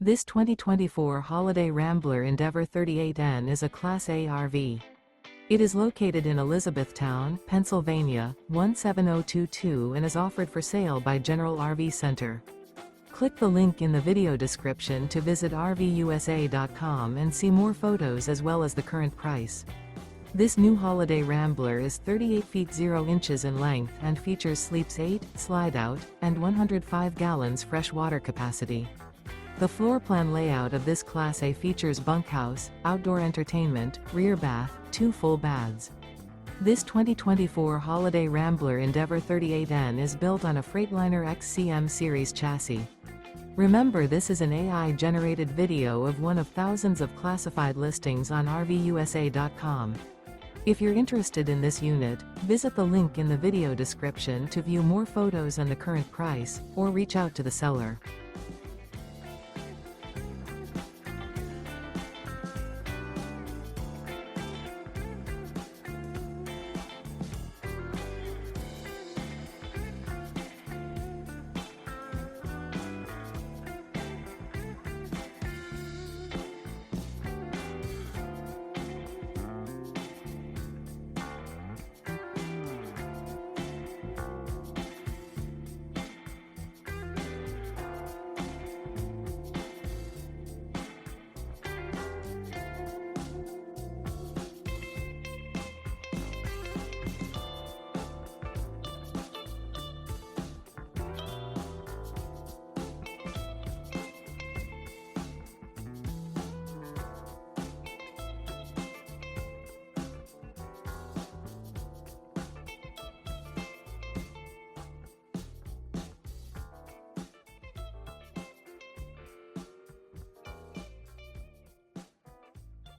This 2024 Holiday Rambler Endeavor 38N is a Class A RV. It is located in Elizabethtown, Pennsylvania, 17022 and is offered for sale by General RV Center. Click the link in the video description to visit RVUSA.com and see more photos as well as the current price. This new Holiday Rambler is 38 feet 0 inches in length and features sleeps 8, slide-out, and 105 gallons fresh water capacity. The floor plan layout of this Class A features bunkhouse, outdoor entertainment, rear bath, 2 full baths. This 2024 Holiday Rambler Endeavor 38N is built on a Freightliner XCM Series chassis. Remember, this is an AI-generated video of one of thousands of classified listings on RVUSA.com. If you're interested in this unit, visit the link in the video description to view more photos and the current price, or reach out to the seller.